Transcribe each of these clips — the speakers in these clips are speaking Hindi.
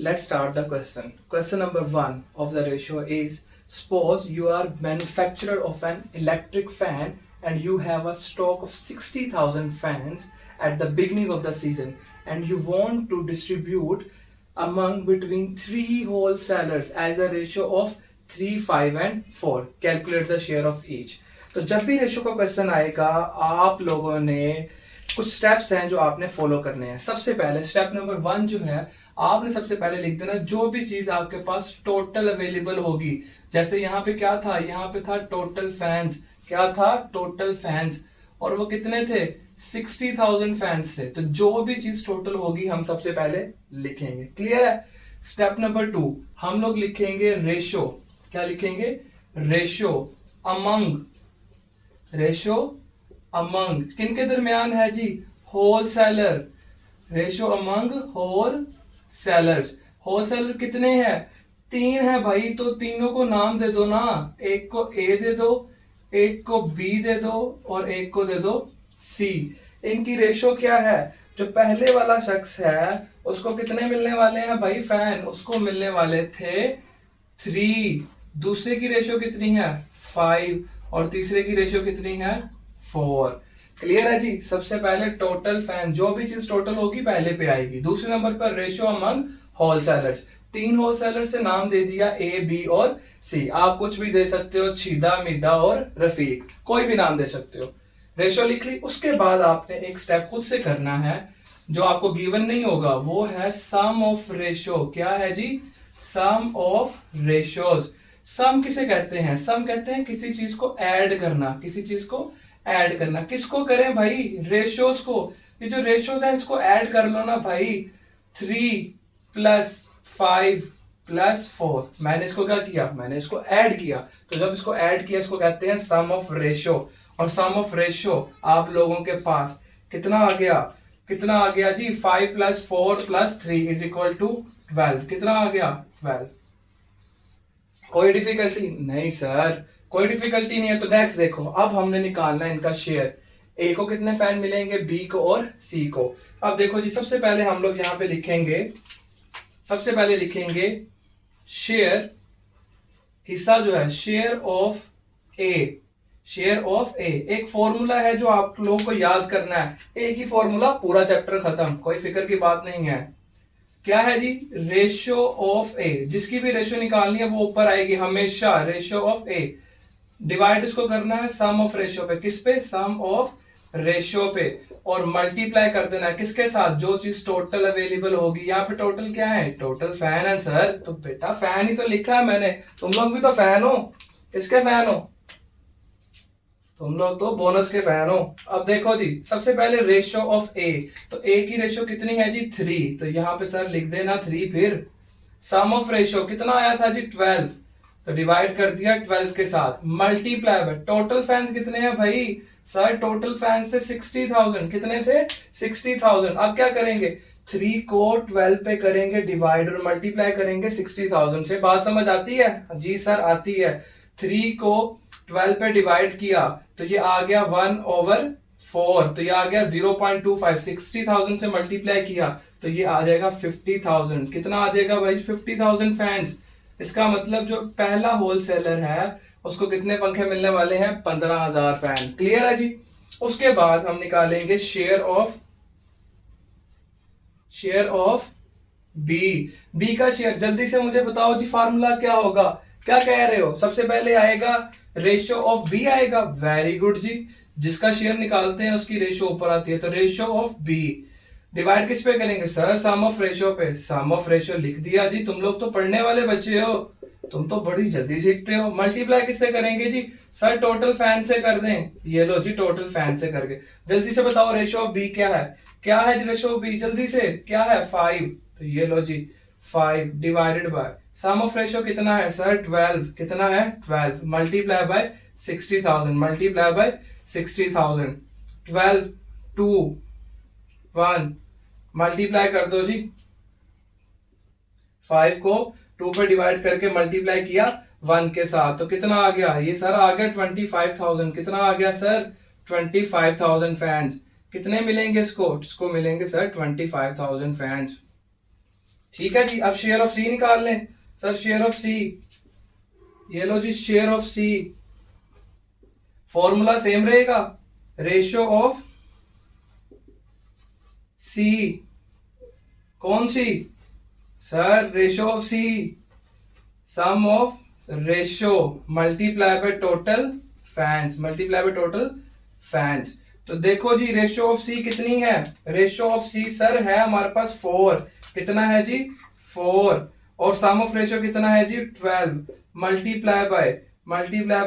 Let's start the question. Question number 1 of the ratio is, suppose you are manufacturer of an electric fan and you have a stock of 60,000 fans at the beginning of the season and you want to distribute among between 3 wholesalers as a ratio of 3, 5 and 4. Calculate the share of each. तो जब भी रेशियो का क्वेश्चन आएगा आप लोगों ने कुछ स्टेप्स हैं जो आपने फॉलो करने हैं। सबसे पहले स्टेप नंबर 1 जो है, आपने सबसे पहले लिख देना जो भी चीज आपके पास टोटल अवेलेबल होगी। जैसे यहाँ पे क्या था, यहाँ पे था टोटल फैंस। क्या था? Total fans. और वो कितने थे? 60,000 फैंस थे। तो जो भी चीज टोटल होगी हम सबसे पहले लिखेंगे। क्लियर है? स्टेप नंबर 2 हम लोग लिखेंगे रेशो। क्या लिखेंगे? Ratio among. रेशो अमंग किनके दरमियान है जी? Wholesaler. Ratio among wholesalers. Wholesaler कितने हैं? 3 है भाई, तो तीनों को नाम दे दो ना। एक को ए दे दो, एक को बी दे दो और एक को दे दो सी। इनकी रेशो क्या है? जो पहले वाला शख्स है उसको कितने मिलने वाले हैं भाई? फैन। उसको मिलने वाले थे 3। दूसरे की रेशो कितनी है? 5। और तीसरे की रेशो कितनी है? 4। क्लियर है जी? सबसे पहले टोटल फैन, जो भी चीज टोटल होगी पहले पे आएगी। दूसरे नंबर पर रेशियो अमंग होलसेलर्स। 3 होलसेलर से नाम दे दिया ए, बी और सी। आप कुछ भी दे सकते हो, छीदा, मिदा और रफीक, कोई भी नाम दे सकते हो। रेशियो लिख ली। उसके बाद आपने एक स्टेप खुद से करना है जो आपको गिवन नहीं होगा, वो है सम ऑफ रेशियो। क्या है जी? सम ऑफ रेशियोज। सम किसे कहते हैं? सम कहते हैं किसी चीज को ऐड करना। किसी चीज को ऐड करना। किसको करें भाई? रेशियोज को। ये जो रेशियोज है इसको ऐड कर लो ना भाई। 3 + 5 + 4। मैंने इसको क्या किया? मैंने इसको ऐड किया। तो जब इसको ऐड किया इसको कहते हैं सम ऑफ रेशियो। और सम ऑफ रेशियो आप लोगों के पास कितना आ गया? कितना आ गया जी? 5 + 4 + 3 = 12। कितना आ गया? 12। कोई डिफिकल्टी नहीं सर, कोई डिफिकल्टी नहीं है। तो नेक्स्ट देखो, अब हमने निकालना है इनका शेयर। ए को कितने फैन मिलेंगे? बी को और सी को। अब देखो जी, सबसे पहले हम लोग यहां पे लिखेंगे, सबसे पहले लिखेंगे शेयर, हिस्सा जो है share of A. Share of A एक फॉर्मूला है जो आप लोगों को याद करना है। एक ही फॉर्मूला, पूरा चैप्टर खत्म, कोई फिक्र की बात नहीं है। क्या है जी? रेशियो ऑफ ए। जिसकी भी रेशियो निकालनी है वो ऊपर आएगी हमेशा। रेशियो ऑफ ए डिवाइड इसको करना है सम ऑफ रेशियो पे। किस पे? सम ऑफ रेशियो पे। और मल्टीप्लाई कर देना है किसके साथ? जो चीज टोटल अवेलेबल होगी। यहाँ पे टोटल क्या है? टोटल फैन है सर। तो बेटा फैन ही तो लिखा है मैंने। तुम लोग भी तो फैन हो। किसके फैन हो? तुम लोग तो बोनस के फैन हो। अब देखो जी, सबसे पहले रेशियो ऑफ ए। तो ए की रेशियो कितनी है जी? 3। तो यहां पे सर लिख देना 3। फिर सम ऑफ रेशियो कितना आया था जी? 12। तो डिवाइड कर दिया 12 के साथ। मल्टीप्लाई बाय टोटल फैंस कितने हैं भाई? सर टोटल फैंस थे 60,000। कितने थे? 60,000। अब क्या करेंगे? 3 को 12 पे करेंगे डिवाइड और मल्टीप्लाई करेंगे 60,000 से। बात समझ आती है? जी सर आती है। 3 को 12 पे डिवाइड किया तो ये आ गया 1/4। तो ये आ गया 0.25। 60,000 से मल्टीप्लाई किया तो ये आ जाएगा 50,000। कितना आ जाएगा भाई? 50,000 फैंस। इसका मतलब जो पहला होलसेलर है उसको कितने पंखे मिलने वाले हैं? 15,000 फैन। क्लियर है जी? उसके बाद हम निकालेंगे शेयर ऑफ बी। बी का शेयर जल्दी से मुझे बताओ जी, फार्मूला क्या होगा? क्या कह रहे हो? सबसे पहले आएगा रेशियो ऑफ बी आएगा। वेरी गुड जी, जिसका शेयर निकालते हैं उसकी रेशियो ऊपर आती है। तो रेशियो ऑफ बी डिवाइड किस पे करेंगे सर? सम ऑफ रेशियो पे। सम ऑफ रेशियो लिख दिया जी। तुम लोग तो पढ़ने वाले बच्चे हो, तुम तो बड़ी जल्दी सीखते हो। मल्टीप्लाई किससे करेंगे जी? सर टोटल फैन से कर दें। ये लो जी, टोटल फैन से करके। जल्दी से बताओ रेशियो ऑफ बी क्या है? क्या है रेशियो ऑफ बी? जल्दी से क्या है? 5। तो ये लो जी, 5 divided by sum of ratio कितना है सर? 12। कितना है? 12 multiply by 60,000। Multiply by 60,000। 12 2 1 multiply कर दो जी। 5 को 2 पे डिवाइड करके मल्टीप्लाई किया 1 के साथ तो कितना आ गया? ये सर आ गया 25,000। कितना आ गया सर? 25,000 फैंस। कितने मिलेंगे इसको? इसको मिलेंगे सर 25,000 फैंस। ठीक है जी। अब शेयर ऑफ सी निकाल लें सर। शेयर ऑफ सी, ये लो जी share of C, formula same रहेगा, रेशियो ऑफ सी। कौन सी sir? Ratio of C, sum of ratio multiply by total fans, multiply by total fans. तो देखो जी रेशियो ऑफ सी कितनी है? रेशियो ऑफ सी सर है हमारे पास 4। कितना है जी? 4। और सम ऑफ रेशियो कितना है जी? 12। Multiply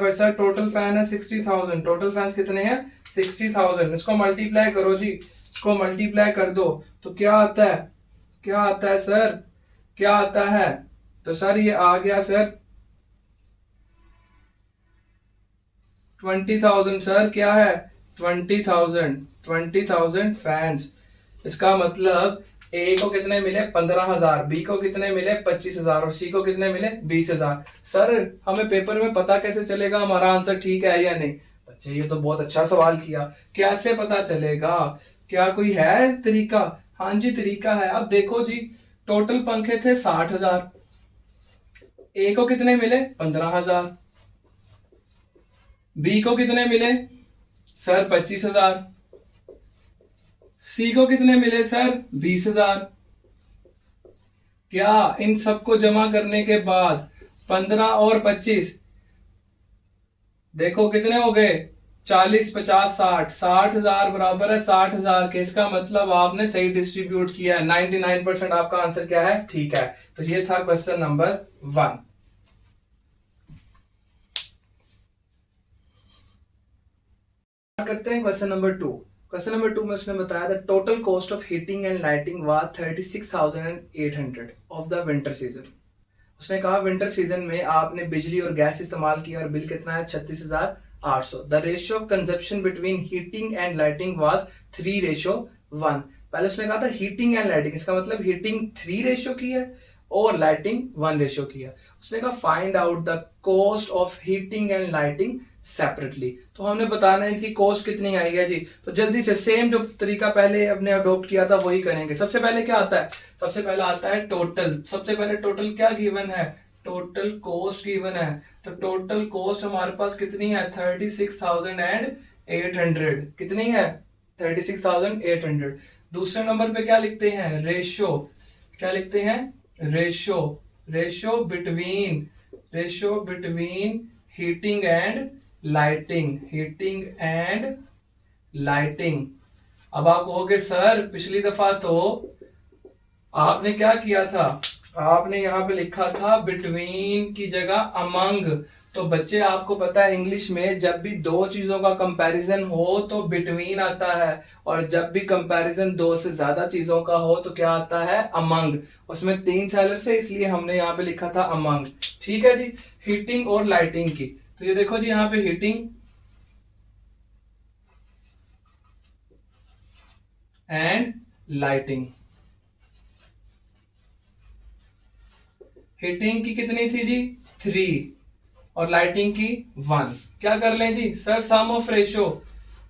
bye sir total fan है 60,000। टोटल फैंस कितने हैं? 60,000। इसको मल्टीप्लाई करो जी, इसको मल्टीप्लाई कर दो तो क्या आता है? क्या आता है सर? क्या आता है? तो सर ये आ गया सर 20,000। सर क्या है? 20,000। 20,000 फैंस। इसका मतलब ए को कितने मिले? 15,000, बी को कितने मिले? 25,000 और सी को कितने मिले? 20,000। सर हमें पेपर में पता कैसे चलेगा हमारा आंसर ठीक है या नहीं? बच्चे ये तो बहुत अच्छा सवाल किया, कैसे पता चलेगा? क्या कोई है तरीका? हाँ जी तरीका है। अब देखो जी टोटल पंखे थे 60,000, ए को कितने मिले? 15,000, बी को कितने मिले सर? 25,000, सी को कितने मिले सर? 20,000। क्या इन सबको जमा करने के बाद 15 और 25 देखो कितने हो गए? 40, 50, 60। 60,000 बराबर है 60,000 के। इसका मतलब आपने सही डिस्ट्रीब्यूट किया है। 99% आपका आंसर क्या है? ठीक है। तो ये था क्वेश्चन नंबर 1। करते हैं क्वेश्चन नंबर 2। क्वेश्चन नंबर 2 में उसने बताया the total cost of heating and lighting was 36,800 of the winter season. उसने कहा विंटर सीजन में आपने बिजली और गैस इस्तेमाल किया और बिल कितना है? 36,800। The ratio of consumption between heating and lighting was 3:1। पहले उसने कहा था हीटिंग एंड लाइटिंग, इसका मतलब हीटिंग 3 रेशियो की है और लाइटिंग 1 रेशियो की है। उसने कहा find out the cost of heating and lighting separately. तो हमने बताना है इसकी कॉस्ट कितनी आई है जी। तो जल्दी से सेम जो तरीका पहले अपने अडॉप्ट किया था वही करेंगे। सबसे पहले क्या आता है? सबसे पहले आता है टोटल। सबसे पहले टोटल क्या गिवन है? टोटल कॉस्ट गिवन है। तो टोटल कॉस्ट हमारे पास कितनी है? 36,800। कितनी है? 36,800। दूसरे नंबर पे क्या लिखते हैं? रेशियो। क्या लिखते हैं? Ratio. Ratio between heating and lighting. Heating and lighting. अब आप कहोगे सर पिछली दफा तो आपने क्या किया था? आपने यहां पे लिखा था बिटवीन की जगह अमंग। तो बच्चे आपको पता है इंग्लिश में जब भी दो चीजों का कंपैरिजन हो तो बिटवीन आता है, और जब भी कंपैरिजन दो से ज्यादा चीजों का हो तो क्या आता है? अमंग। उसमें 3 सेलर्स है इसलिए हमने यहाँ पे लिखा था अमंग। ठीक है जी। हीटिंग और लाइटिंग की, तो ये देखो जी यहाँ पे हीटिंग एंड लाइटिंग। हीटिंग की कितनी थी जी? 3 और लाइटिंग की 1। क्या कर लें जी? Sir sum of ratio.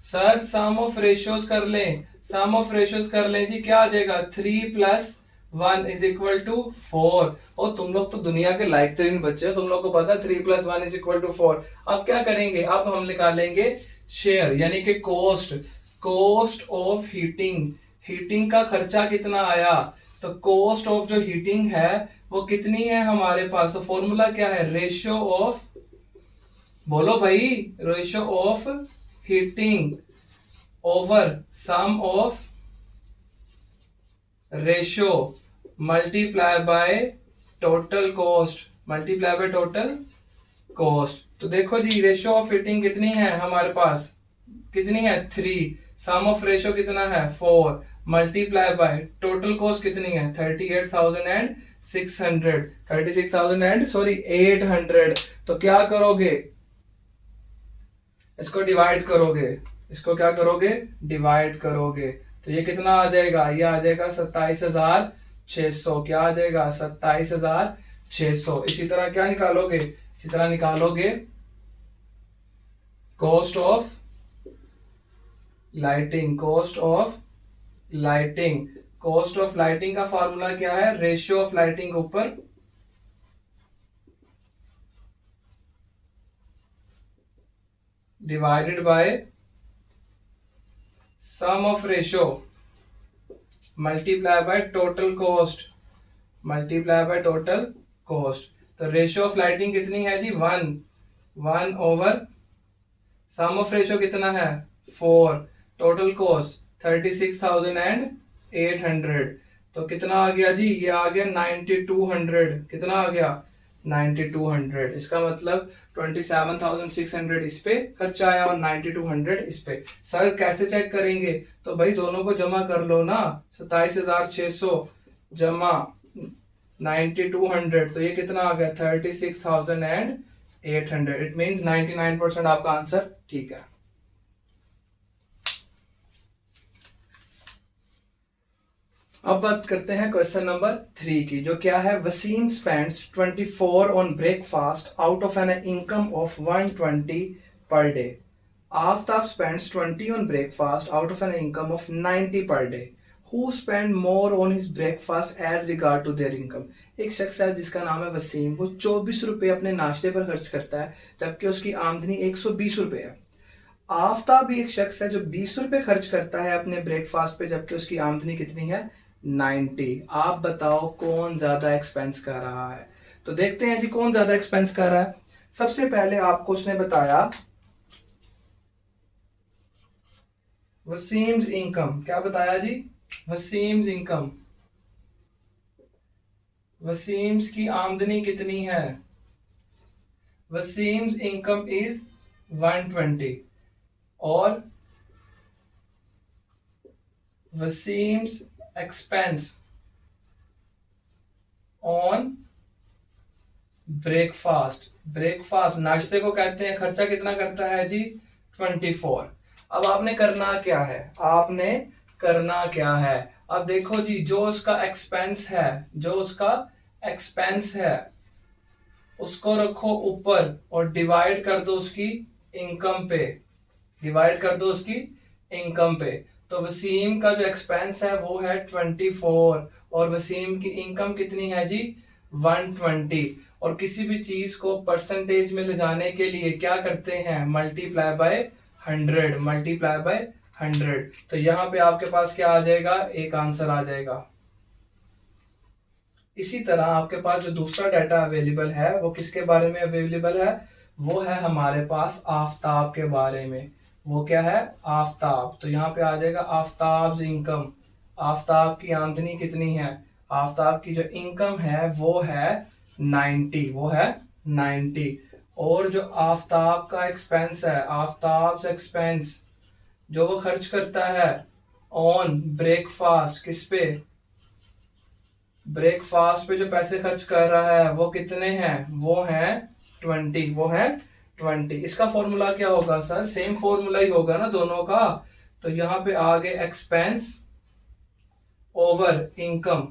Sir sum of ratios कर लें। सम ऑफ रेशियोज कर लें जी। क्या आ जाएगा? 3 + 1 = 4। और तुम लोग तो दुनिया के लायक तरीन बच्चे हो, तुम लोग को पता है 3 + 1 = 4। अब क्या करेंगे? अब हम निकालेंगे शेयर यानी कि cost. Cost of heating. Heating का खर्चा कितना आया? तो कॉस्ट ऑफ जो हीटिंग है वो कितनी है हमारे पास? तो फॉर्मूला क्या है? रेशियो ऑफ, बोलो भाई, ratio of heating over sum of ratio multiply by total cost. Multiply by total cost. तो देखो जी रेशियो ऑफ हीटिंग कितनी है हमारे पास? कितनी है? 3। सम ऑफ रेशियो कितना है? 4। मल्टीप्लाई बाय टोटल कॉस्ट कितनी है? 38,600। 800। तो क्या करोगे? इसको डिवाइड करोगे। इसको क्या करोगे? डिवाइड करोगे। तो ये कितना आ जाएगा? ये आ जाएगा 27,600। क्या आ जाएगा? 27,600। इसी तरह क्या निकालोगे? इसी तरह निकालोगे cost of lighting. Cost of lighting. Cost of lighting का फॉर्मूला क्या है, रेशियो ऑफ लाइटिंग ऊपर divided by sum of ratio multiply by total cost, multiply by total cost. तो रेशियो ऑफ लाइटिंग कितनी है जी, 1 ओवर सम ऑफ रेशियो कितना है 4, टोटल कॉस्ट 36,800। तो कितना आ गया जी, ये आ गया 9200। कितना आ गया 9200। इसका मतलब 27,600 इस पे खर्चा आया और 9200 इस पे। सर कैसे चेक करेंगे, तो भाई दोनों को जमा कर लो ना, 27,600 जमा 9200, तो ये कितना आ गया 36,800। इट मीन्स 99% आपका आंसर ठीक है। अब बात करते हैं क्वेश्चन नंबर 3 की, जो क्या है, Wasim spends 24 on breakfast out of an income of 120 per day. Aftab spends 20 on breakfast out of an income of 90 per day. Who spend more on his breakfast as regard to their income. एक शख्स है जिसका नाम है वसीम, वो 24 रुपए अपने नाश्ते पर खर्च करता है, जबकि उसकी आमदनी 120 रुपए है। आफ्ताब भी एक शख्स है जो 20 रुपए खर्च करता है अपने ब्रेकफास्ट पे, जबकि उसकी आमदनी कितनी है 90। आप बताओ कौन ज्यादा एक्सपेंस कर रहा है। तो देखते हैं जी कौन ज्यादा एक्सपेंस कर रहा है। सबसे पहले आपको उसने बताया वसीम्स इनकम, क्या बताया जी, वसीम्स इनकम, वसीम्स की आमदनी कितनी है, वसीम्स इनकम इज 120 और Waseem's expense on breakfast, breakfast नाश्ते को कहते हैं, खर्चा कितना करता है जी 24। अब आपने करना क्या है, आपने करना क्या है, अब देखो जी जो उसका एक्सपेंस है, जो उसका एक्सपेंस है उसको रखो ऊपर और डिवाइड कर दो उसकी इनकम पे, डिवाइड कर दो उसकी इनकम पे। तो वसीम का जो एक्सपेंस है वो है 24 और वसीम की इनकम कितनी है जी 120। और किसी भी चीज को परसेंटेज में ले जाने के लिए क्या करते हैं, मल्टीप्लाई बाय 100, मल्टीप्लाई बाय 100। तो यहां पे आपके पास क्या आ जाएगा, एक आंसर आ जाएगा। इसी तरह आपके पास जो दूसरा डाटा अवेलेबल है वो किसके बारे में अवेलेबल है, वो है हमारे पास आफ्ताब के बारे में। वो क्या है, आफ्ताब। तो यहाँ पे आ जाएगा आफ्ताब इनकम, आफ्ताब की आमदनी कितनी है, आफ्ताब की जो इनकम है वो है 90, वो है 90। और जो आफ्ताब का एक्सपेंस है, आफ्ताब एक्सपेंस जो वो खर्च करता है ऑन ब्रेकफास्ट, किस पे, ब्रेकफास्ट पे जो पैसे खर्च कर रहा है वो कितने हैं, वो हैं 20, वो है 20। इसका फॉर्मूला क्या होगा सर, सेम फॉर्मूला ही होगा ना दोनों का। तो यहां पे आगे एक्सपेंस ओवर इनकम,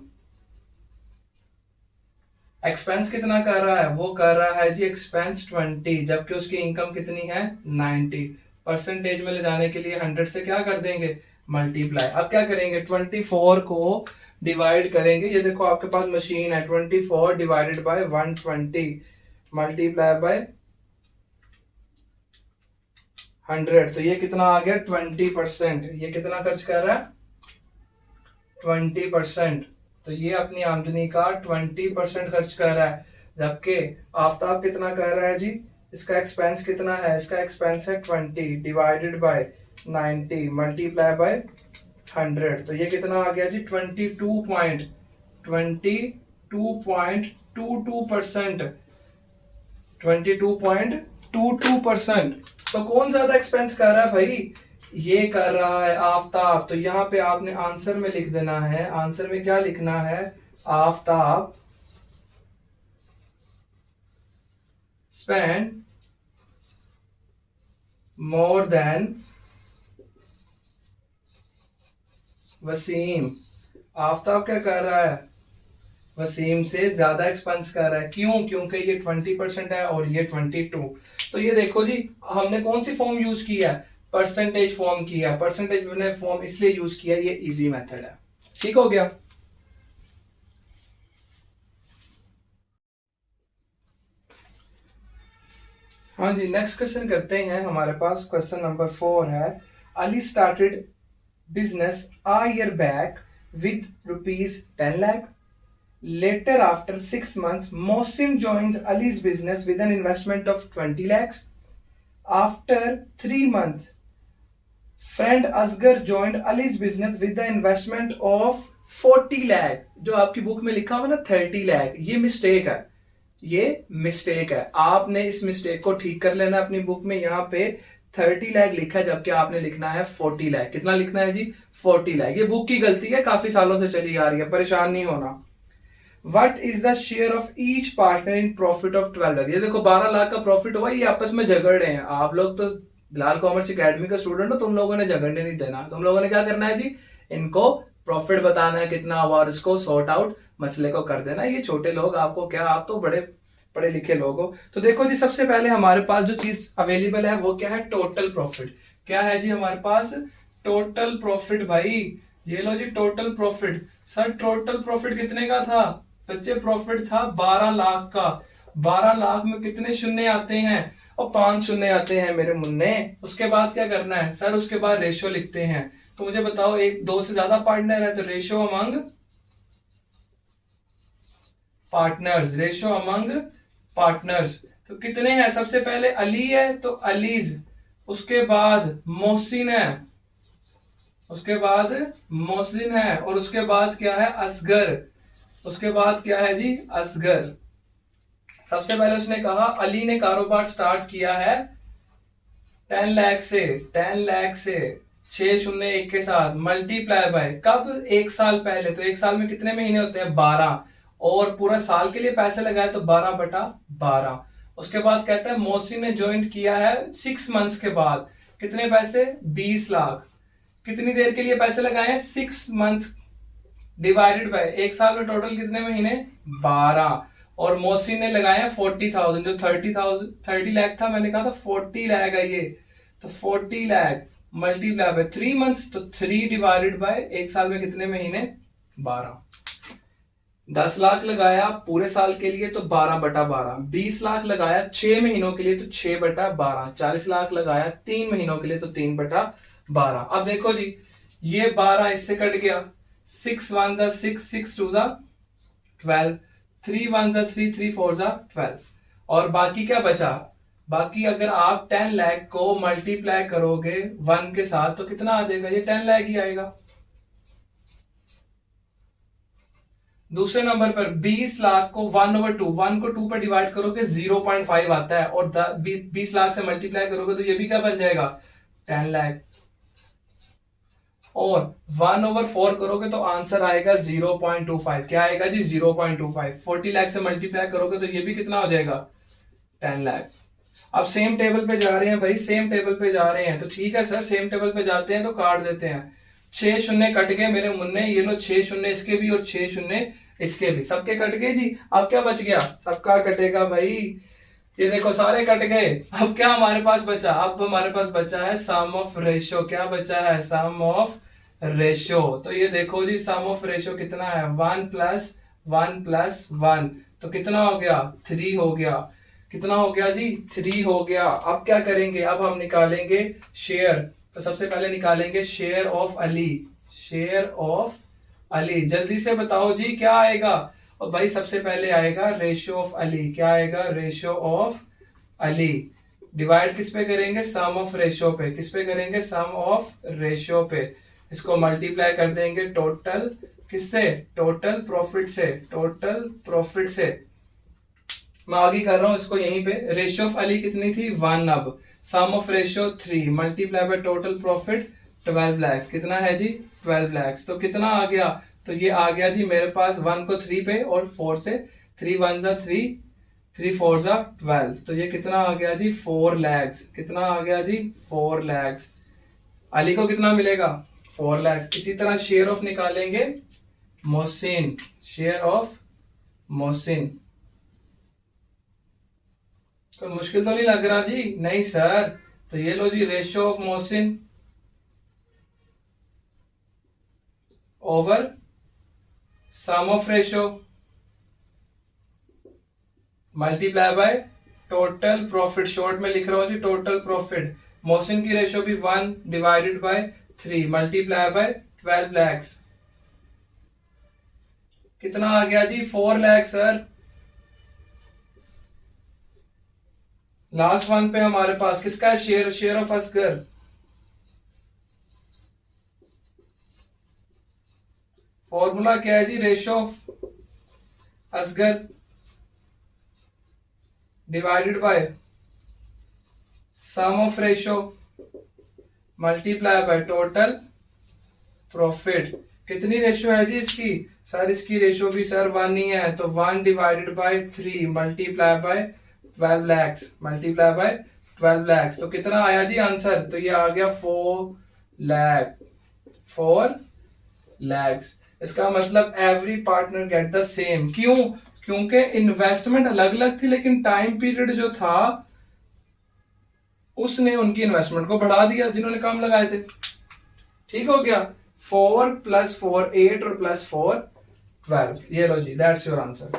एक्सपेंस कितना कर रहा है, वो कर रहा है जी एक्सपेंस 20, जबकि उसकी इनकम कितनी है 90। परसेंटेज में ले जाने के लिए 100 से क्या कर देंगे, मल्टीप्लाई। अब क्या करेंगे, 24 को डिवाइड करेंगे, ये देखो आपके पास मशीन है, 24 डिवाइडेड बाय 120 मल्टीप्लाई बाय 100। तो ये कितना आ गया 20%। ये कितना खर्च कर रहा है 20%। तो ये अपनी आमदनी का 20% खर्च कर रहा है, जबकि आफ्ताब कितना कर रहा है जी, इसका एक्सपेंस कितना है, इसका एक्सपेंस है 20 डिवाइडेड बाय 90 मल्टीप्लाई बाय 100। तो ये कितना आ गया जी 22.22%। तो कौन ज्यादा एक्सपेंस कर रहा है भाई, ये कर रहा है आफ्ताब। तो यहाँ पे आपने आंसर में लिख देना है, आंसर में क्या लिखना है, Aftab spend more than Wasim. Aftab क्या कर रहा है, वसीम से ज्यादा एक्सपेंस कर रहा है। क्यों, क्योंकि ये 20% है और ये 22। तो ये देखो जी हमने कौन सी फॉर्म यूज की है, परसेंटेज फॉर्म की है। परसेंटेज फॉर्म इसलिए यूज किया, ये इजी मेथड है। ठीक हो गया। हाँ जी, नेक्स्ट क्वेश्चन करते हैं। हमारे पास क्वेश्चन नंबर 4 है, Ali started business a year back with rupees 10 lakh. Later, after 6 months, Mohsin joins Ali's business with an investment of 20 lakhs. After 3 months, friend Asgar joined Ali's business with the investment of 40 lakh. जो आपकी बुक में लिखा हुआ ना 30 lakh, ये मिस्टेक है, ये मिस्टेक है। आपने इस मिस्टेक को ठीक कर लेना अपनी बुक में। यहाँ पे 30 लाख लिखा है, जबकि आपने लिखना है 40 लाख। कितना लिखना है जी? 40 लाख। ये बुक की गलती है, काफी सालों से चली आ रही है, परेशान नहीं होना। What is the share of each partner in profit of 12 lakh. ये देखो 12 लाख का प्रॉफिट हुआ, ये आपस में झगड़ रहे हैं। आप लोग तो बिलाल कॉमर्स एकेडमी का स्टूडेंट हो, तुम लोगों ने झगड़ने नहीं देना। तुम लोगों ने क्या करना है जी? इनको प्रॉफिट बताना है कितना हुआ और इसको सॉर्ट आउट मसले को कर देना। ये छोटे लोग, आपको क्या, आप तो बड़े पढ़े लिखे लोग हो। तो देखो जी, सबसे पहले हमारे पास जो चीज अवेलेबल है वो क्या है? Total profit. क्या है जी हमारे पास? Total profit. भाई ये लो जी, total profit. Sir total profit कितने का था बच्चे? प्रॉफिट था 12 लाख का। 12 लाख में कितने शून्य आते हैं? और 5 शून्य आते हैं मेरे मुन्ने। उसके बाद क्या करना है सर? उसके बाद रेशियो लिखते हैं। तो मुझे बताओ, एक 2 से ज्यादा पार्टनर है तो ratio among partners, ratio among partners. तो कितने हैं? सबसे पहले अली है तो अलीज, उसके बाद मोहसिन है, उसके बाद मोहसिन है, और उसके बाद क्या है? असगर। उसके बाद क्या है जी? असगर। सबसे पहले उसने कहा अली ने कारोबार स्टार्ट किया है 10 लाख से। 10 लाख से 6 शून्य 1 के साथ मल्टीप्लाई बाय कब? 1 साल पहले। तो 1 साल में कितने महीने होते हैं? 12। और पूरा साल के लिए पैसे लगाए तो 12/12। उसके बाद कहता है मोहसिन ने ज्वाइन किया है 6 मंथ्स के बाद। कितने पैसे? 20 लाख। कितनी देर के लिए पैसे लगाए हैं? 6 मंथ्स डिवाइडेड बाय 1 साल में टोटल कितने महीने? 12। और मोहसिन ने लगाए हैं 40,000। जो 30 लाख था, मैंने कहा था 40 लाख है ये। तो 40 लाख मल्टीप्लाई बाय 3 मंथ्स, तो 3 डिवाइडेड बाय 1 साल में कितने महीने? 12। 10 लाख लगाया पूरे साल के लिए तो 12/12। 20 लाख लगाया 6 महीनों के लिए तो 6/12। 40 लाख लगाया 3 महीनों के लिए तो 3/12। अब देखो जी, ये 12 इससे कट गया। 6 1 जा 6, 6 2 जा 12, 3 1 जा 3, 3 4 जा 12। और बाकी क्या बचा? बाकी अगर आप 10 लाख को मल्टीप्लाई करोगे 1 के साथ तो कितना आ जाएगा? ये 10 लाख ही आएगा। दूसरे नंबर पर 20 लाख को 1/2, 1 को 2 पर डिवाइड करोगे 0.5 आता है, और 20 लाख से मल्टीप्लाई करोगे तो ये भी क्या बन जाएगा? 10 लाख। और 1/4 करोगे तो आंसर आएगा 0.25। क्या आएगा जी? 0.25। 40 लाख से मल्टीप्लाई करोगे तो ये भी कितना हो जाएगा? 10 लाख। अब सेम टेबल पे जा रहे हैं भाई, सेम टेबल पे जा रहे हैं तो ठीक है सर, सेम टेबल पे जाते हैं तो काट देते हैं। 6 शून्य कट गए मेरे मुन्ने, ये लो 6 शून्य इसके भी और 6 शून्य इसके भी, सबके कट गए जी। अब क्या बच गया? सबका कटेगा भाई। ये देखो सारे कट गए। अब क्या हमारे पास बचा? अब हमारे पास बचा है सम ऑफ रेशियो। क्या बचा है? सम ऑफ रेशियो। तो ये देखो जी, सम ऑफ रेशियो कितना है? 1 + 1 + 1। तो कितना हो गया? 3 हो गया। कितना हो गया जी? 3 हो गया। अब क्या करेंगे? अब हम निकालेंगे शेयर। तो सबसे पहले निकालेंगे share of Ali. Share of Ali, जल्दी से बताओ जी क्या आएगा? और भाई सबसे पहले आएगा रेशियो ऑफ अली। क्या आएगा? Ratio of Ali. डिवाइड किस पे करेंगे? सम ऑफ रेशियो पे। किस पे करेंगे? सम ऑफ रेशियो पे। इसको मल्टीप्लाई कर देंगे टोटल किससे? टोटल प्रॉफिट से। टोटल प्रॉफिट से मैं आगे कर रहा हूं इसको यहीं पे। रेशियो ऑफ अली कितनी थी? 1। अब sum of ratio 3 multiply by total profit 12 lakh. कितना है जी? 12 लाख। तो कितना आ गया? तो ये आ गया जी मेरे पास 1 को 3 पे और 4 से। 3 1 जा 3, 3 4 जा 12। तो ये कितना आ गया जी? 4 लाख। कितना आ गया जी? 4 लाख। अली को कितना मिलेगा? 4 लाख। इसी तरह शेयर ऑफ निकालेंगे मोहसिन। Share of Mohsin. कोई मुश्किल तो नहीं लग रहा जी? नहीं सर। तो ये लो जी, ratio of Mohsin over sum of ratio multiply by total profit, short में लिख रहा हूं जी टोटल प्रॉफिट। मोहसिन की रेशो भी 1 divided by 3 multiply by 12 lakhs. कितना आ गया जी 4 लाख सर। लास्ट वन पे हमारे पास किसका है share, share of Asghar. Formula क्या है जी, ratio of Asghar divided by sum of ratio multiply by total profit. कितनी रेशो है जी इसकी सर, इसकी रेशो भी सर 1 ही है, तो 1 divided by 3 multiply by 12 lakhs, multiply by 12 lakhs. तो कितना आया जी आंसर, तो ये आ गया 4 लैक्स। इसका मतलब every partner get the same. क्यों, क्योंकि इन्वेस्टमेंट अलग अलग थी लेकिन टाइम पीरियड जो था उसने उनकी इन्वेस्टमेंट को बढ़ा दिया जिन्होंने कम लगाए थे। ठीक हो गया, 4 + 4 8 और +4 12। ये लो जी, that's your answer.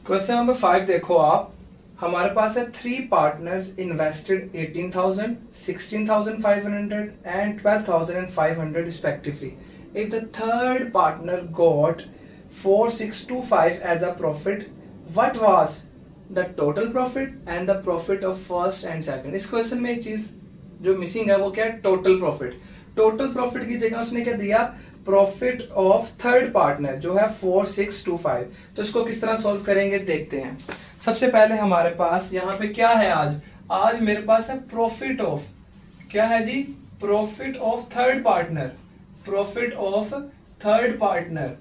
Question number 5 देखो आप, हमारे पास है 3 partners invested 18,000, 16,500 and 12,500 respectively. If the third partner got 4,625 as a profit, what was the total profit and the profit of first and second? इस क्वेश्चन में एक चीज जो मिसिंग है वो क्या है, टोटल प्रॉफिट। टोटल प्रॉफिट की जगह उसने क्या दिया, प्रॉफिट ऑफ थर्ड पार्टनर जो है 4,625। तो इसको किस तरह सॉल्व करेंगे देखते हैं। सबसे पहले हमारे पास यहाँ पे क्या है, आज मेरे पास है प्रॉफिट ऑफ, क्या है जी, profit of third partner, profit of third partner,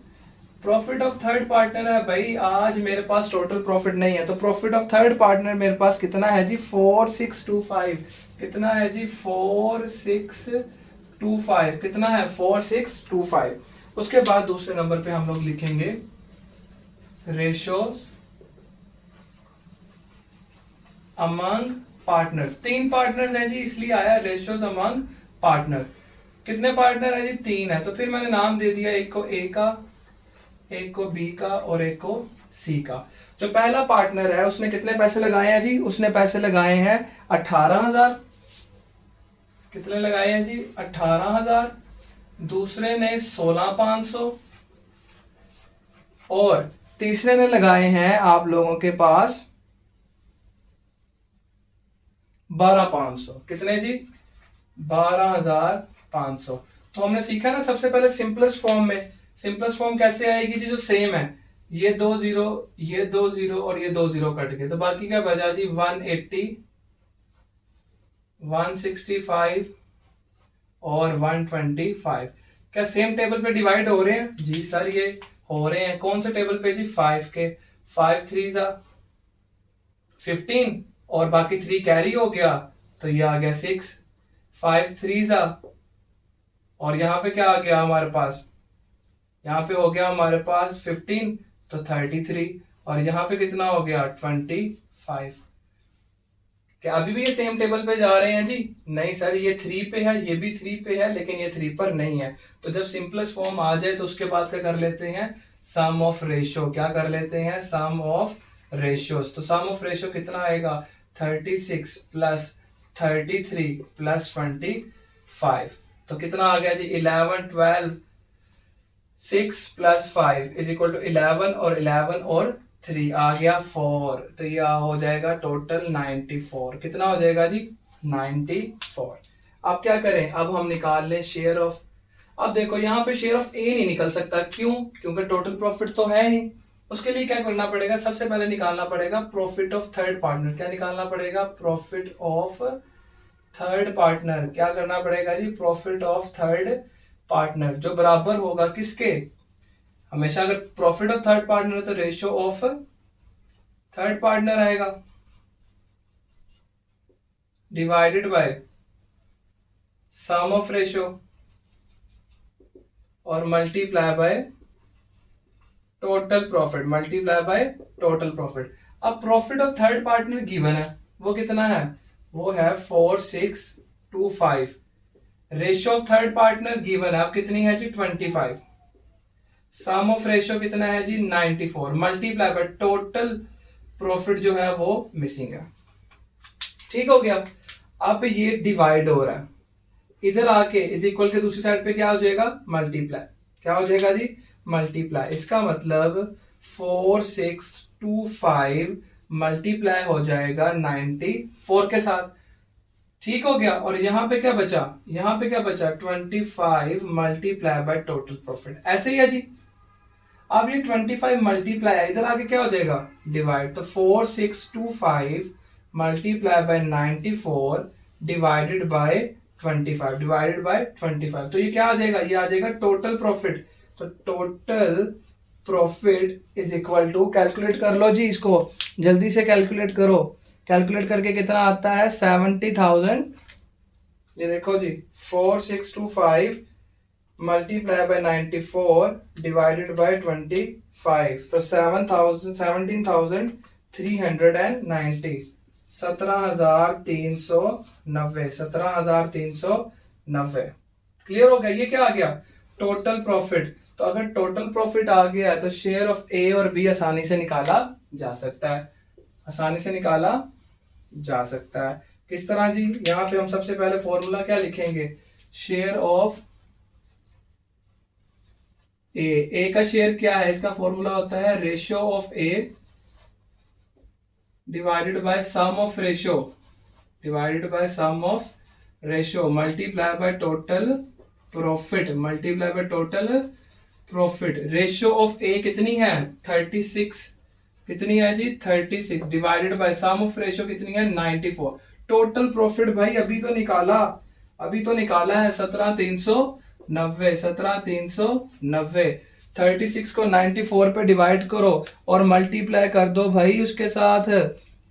profit of third partner है भाई। आज मेरे पास टोटल प्रॉफिट नहीं है, तो प्रॉफिट ऑफ थर्ड पार्टनर मेरे पास कितना है जी 4,625। कितना है जी 4,625, कितना है 4,625। उसके बाद दूसरे नंबर पे हम लोग लिखेंगे रेशोज अमंग पार्टनर्स। 3 पार्टनर्स हैं जी इसलिए आया रेशोज अमंग पार्टनर। कितने पार्टनर है जी 3 है, तो फिर मैंने नाम दे दिया, एक को ए का, एक को बी का और एक को सी का। जो पहला पार्टनर है उसने कितने पैसे लगाए हैं जी, उसने पैसे लगाए हैं 18,000। कितने लगाए हैं जी 18,000। दूसरे ने 16,500 और तीसरे ने लगाए हैं आप लोगों के पास 12,500। कितने जी 12,500। तो हमने सीखा ना सबसे पहले सिंपलेस्ट फॉर्म में, सिंपलेस्ट फॉर्म कैसे आएगी जी, जो सेम है, ये 2 0, ये 2 0 और ये 2 0 कट गए, तो बाकी क्या बचा जी 180, 165 और 125। क्या सेम टेबल पे डिवाइड हो रहे हैं जी सर, ये हो रहे हैं। कौन से टेबल पे जी 5 के, 5 3 15 और बाकी 3 कैरी हो गया, तो ये आ गया 6, 5 3 और यहां पे क्या आ गया हमारे पास, यहाँ पे हो गया हमारे पास 15 तो 33 और यहाँ पे कितना हो गया 25। क्या अभी भी ये सेम टेबल पे जा रहे हैं जी, नहीं सर, ये 3 पे है, ये भी 3 पे है, लेकिन ये 3 पर नहीं है। तो जब सिंपलेस्ट फॉर्म आ जाए तो उसके बाद क्या कर लेते हैं, सम ऑफ रेशियो। क्या कर लेते हैं, सम ऑफ रेशियोज। तो सम ऑफ रेशियो कितना आएगा 36 + 33 + 25। तो कितना आ गया जी 11 12 6 + 5 = 11 और 11 और 3 आ गया 4। तो ये हो जाएगा टोटल 94। कितना हो जाएगा जी 94। अब क्या करें, अब हम निकाल लें शेयर ऑफ। अब देखो यहाँ पे शेयर ऑफ ए नहीं निकल सकता, क्यों, क्योंकि टोटल प्रॉफिट तो है नहीं। उसके लिए क्या करना पड़ेगा, सबसे पहले निकालना पड़ेगा प्रॉफिट ऑफ थर्ड पार्टनर। क्या निकालना पड़ेगा, प्रॉफिट ऑफ थर्ड पार्टनर। क्या करना पड़ेगा जी, प्रॉफिट ऑफ थर्ड पार्टनर, जो बराबर होगा किसके, हमेशा अगर प्रॉफिट ऑफ थर्ड पार्टनर तो रेशियो ऑफ थर्ड पार्टनर आएगा divided by sum of ratio और multiply by total profit, multiply by total profit. अब profit of third partner given है, वो कितना है, वो है 4,625। Ratio of third partner given है, अब कितनी है जी 25, सम ऑफ रेशियो कितना है जी 94, मल्टीप्लाई बाय टोटल प्रॉफिट जो है वो मिसिंग है। ठीक हो गया। अब ये डिवाइड हो रहा है, इधर आके इज इक्वल के दूसरी साइड पे क्या हो जाएगा मल्टीप्लाई, क्या हो जाएगा जी मल्टीप्लाई। इसका मतलब 4625 मल्टीप्लाई हो जाएगा 94 के साथ। ठीक हो गया। और यहां पे क्या बचा, यहां पे क्या बचा 25 मल्टीप्लाई बाय टोटल प्रॉफिट, ऐसे ही है जी। अब ये 25 मल्टीप्लाई है, इधर आके क्या हो जाएगा डिवाइड, तो 4625 multiply by 94 divided by 25, divided by 25, तो ये क्या आ जाएगा, ये आ जाएगा टोटल प्रॉफिट। तो total profit is equal to, calculate कर लो जी इसको, जल्दी से कैलकुलेट करो, कैलकुलेट करके कितना आता है 70,000। ये देखो जी 4625 मल्टीप्लाई बाय 94 डिवाइडेड बाय 25, तो 17,390, 17,390, 17,390। क्लियर हो गया। ये क्या आ गया टोटल प्रॉफिट। तो अगर टोटल प्रॉफिट आ गया तो शेयर ऑफ ए और बी आसानी से निकाला जा सकता है, आसानी से निकाला जा सकता है। किस तरह जी, यहां पे हम सबसे पहले फॉर्मूला क्या लिखेंगे, शेयर ऑफ ए का शेयर क्या है, इसका फॉर्मूला होता है ratio of A divided by sum of ratio, divided by sum of ratio multiply by total profit, multiply by total profit. Ratio of A कितनी है 36, कितनी है जी 36, divided by sum of ratio कितनी है 94। टोटल प्रॉफिट भाई अभी तो निकाला, अभी तो निकाला है 17,390, 17,390। 36 को 94 पे डिवाइड करो और मल्टीप्लाई कर दो भाई उसके साथ,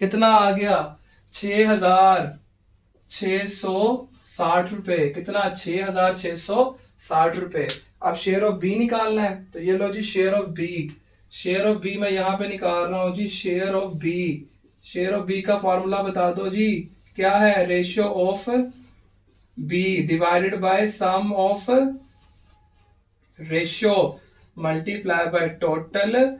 कितना आ गया 6,660 रुपए, कितना 6,660 रुपए। अब शेयर ऑफ बी निकालना है, तो ये लो जी share of B, share of B मैं यहां पे निकाल रहा हूं जी share of B. Share of B का फॉर्मूला बता दो जी, क्या है ratio of B divided by sum of ratio multiply by total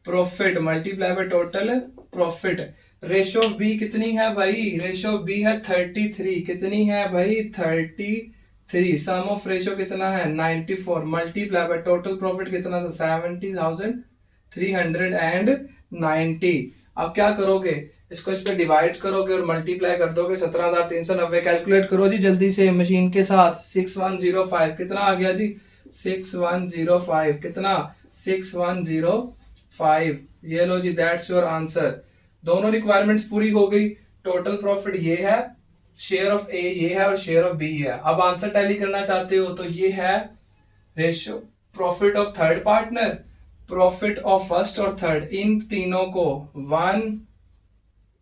profit, multiply by total profit. Ratio of B कितनी है भाई, रेशियो ऑफ बी है 33, कितनी है भाई 33, सम ऑफ रेशियो कितना है 94, मल्टीप्लाई बाय टोटल प्रॉफिट कितना था 70,390। अब क्या करोगे, इसको इस पे डिवाइड करोगे और मल्टीप्लाई कर दोगे 17,390। कैलकुलेट करो जी जल्दी से मशीन के साथ, 6105 कितना आ गया जी 6105, कितना 6105। ये लो जी दैट्स योर आंसर। दोनों रिक्वायरमेंट्स पूरी हो गई। टोटल प्रॉफिट ये है, शेयर ऑफ ए ये है और शेयर ऑफ बी ये है। अब आंसर टैली करना चाहते हो तो ये है ratio profit of third partner, profit of first और थर्ड, इन तीनों को 1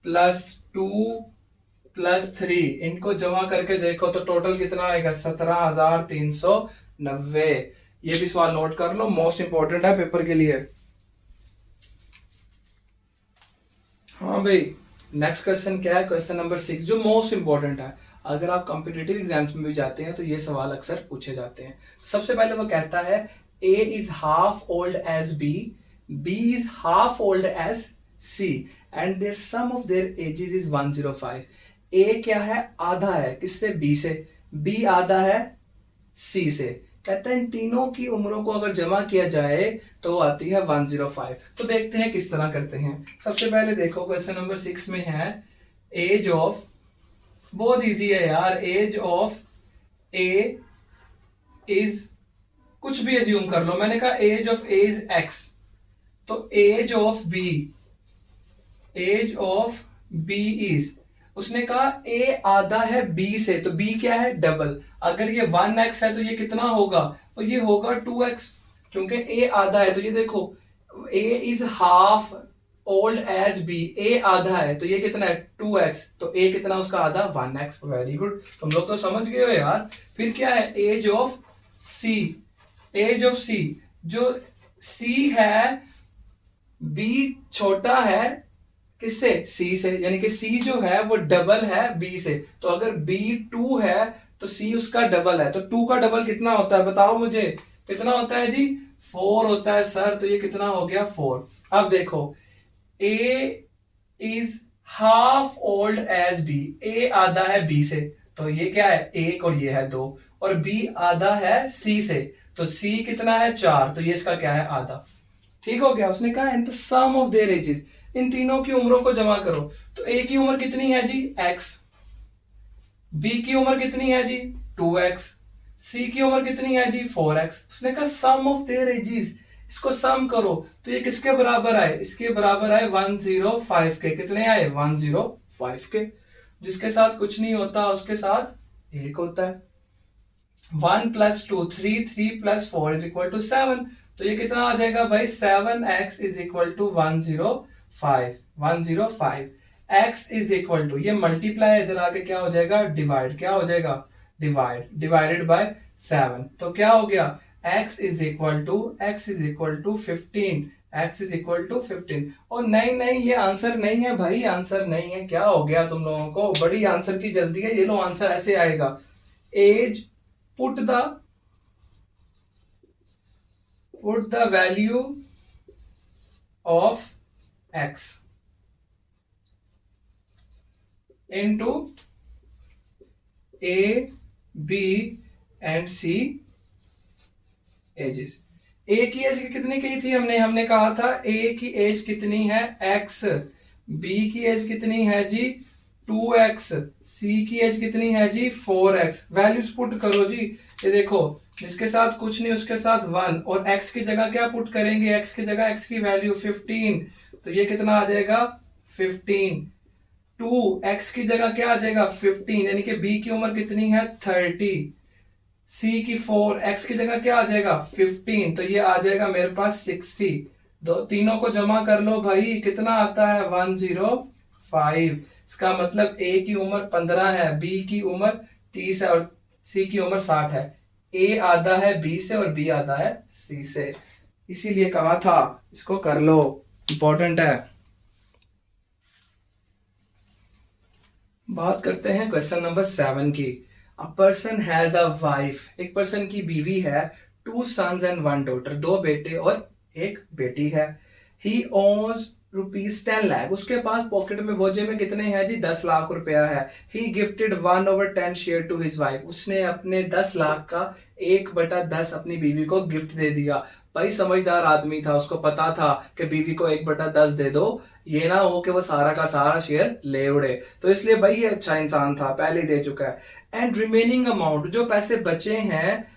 + 2 + 3 इनको जमा करके देखो तो टोटल कितना आएगा 17,390। ये भी सवाल नोट कर लो, मोस्ट इंपॉर्टेंट है पेपर के लिए। हाँ भाई नेक्स्ट क्वेश्चन क्या है, क्वेश्चन नंबर 6 जो मोस्ट इंपॉर्टेंट है। अगर आप कॉम्पिटिटिव एग्जाम्स में भी जाते हैं तो ये सवाल अक्सर पूछे जाते हैं। तो सबसे पहले वो कहता है A is half old as B, B is half old as C and their sum of their ages is 105। A क्या है आधा है किससे B से, B आधा है C से। कहते हैं इन तीनों की उम्रों को अगर जमा किया जाए तो आती है 105। तो देखते हैं किस तरह करते हैं। सबसे पहले देखो क्वेश्चन नंबर 6 में है एज ऑफ, बहुत इजी है यार, एज ऑफ ए इज, कुछ भी एज्यूम कर लो, मैंने कहा age of A is X, तो age of B, age of B is, उसने कहा ए आधा है बी से, तो बी क्या है डबल। अगर ये 1x है तो ये कितना होगा, तो ये होगा 2x, क्योंकि ए आधा है। तो ये देखो A is half old age B, A आधा है तो ये कितना है 2x, तो ए कितना उसका आधा 1x। वेरी गुड, तुम लोग तो समझ गए हो यार। फिर क्या है age of C, age of C, जो सी है बी छोटा है किससे? सी से। यानी कि सी जो है वो डबल है बी से। तो अगर बी 2 है तो सी उसका डबल है। तो 2 का डबल कितना होता है बताओ मुझे? कितना होता है जी? 4 होता है सर। तो ये कितना हो गया? 4। अब देखो, A is half old age B. A आधा है बी से, तो ये क्या है? 1 और ये है 2। और बी आधा है सी से, तो सी कितना है? 4। तो ये इसका क्या है? आधा। ठीक हो गया। उसने कहा and the sum of their ages, इन तीनों की उम्रों को जमा करो। तो ए की उम्र कितनी है जी? x। बी की उम्र कितनी है जी? 2x। सी की उम्र कितनी है जी? 4x। उसने कहा सम ऑफ देयर एजेस, इसको सम करो। तो ये किसके बराबर आए? इसके बराबर आए 105 के। कितने आए? 105 के। जिसके साथ कुछ नहीं होता उसके साथ एक होता है। 1 + 2 3, 3 + 4 = 7। तो ये कितना आ जाएगा भाई? 7x = 105। 105 x = ये मल्टीप्लाई, इधर आके क्या हो जाएगा? डिवाइड। क्या हो जाएगा? डिवाइड। Divided by 7। तो क्या हो गया? x = 15। x = 15। और नहीं नहीं, ये आंसर नहीं है भाई, आंसर नहीं है। क्या हो गया तुम लोगों को? बड़ी आंसर की जल्दी है। ये लो आंसर ऐसे आएगा। As, put the value of x into a, b and c ages। ए की एज कितनी कही थी हमने? हमने कहा था ए की एज कितनी है? x। बी की एज कितनी है जी? 2x। सी की एज कितनी है जी? 4x। वैल्यूज पुट करो जी। ये देखो, जिसके साथ कुछ नहीं उसके साथ 1, और x की जगह क्या पुट करेंगे? x की जगह x की वैल्यू 15। तो ये कितना आ जाएगा? 15। 2x की जगह क्या आ जाएगा? 15। यानी कि b की उम्र कितनी है? 30। सी की 4, x की जगह क्या आ जाएगा? 15। तो ये आ जाएगा मेरे पास 60। दो तीनों को जमा कर लो भाई, कितना आता है? 105। इसका मतलब ए की उम्र 15 है, बी की उम्र 30 है और सी की उम्र 60 है। ए आधा है बी से और बी आधा है सी से। इसीलिए कहा था इसको कर लो, इंपॉर्टेंट है। बात करते हैं क्वेश्चन नंबर 7 की। A person has a wife, एक पर्सन की बीवी है। 2 sons and 1 daughter, 2 बेटे और एक बेटी है। ही owns ₹10 लाख, उसके पास पॉकेट में बोझे में कितने हैं जी? 10 लाख रुपया है। He gifted 1/10 share to his wife, उसने अपने 10 लाख का 1/10 अपनी बीवी को गिफ्ट दे दिया। भाई समझदार आदमी था, उसको पता था कि बीवी को 1/10 दे दो, ये ना हो कि वो सारा का सारा शेयर ले उड़े। तो इसलिए भाई ये अच्छा इंसान था, पहले ही दे चुका है। एंड रिमेनिंग अमाउंट, जो पैसे बचे हैं,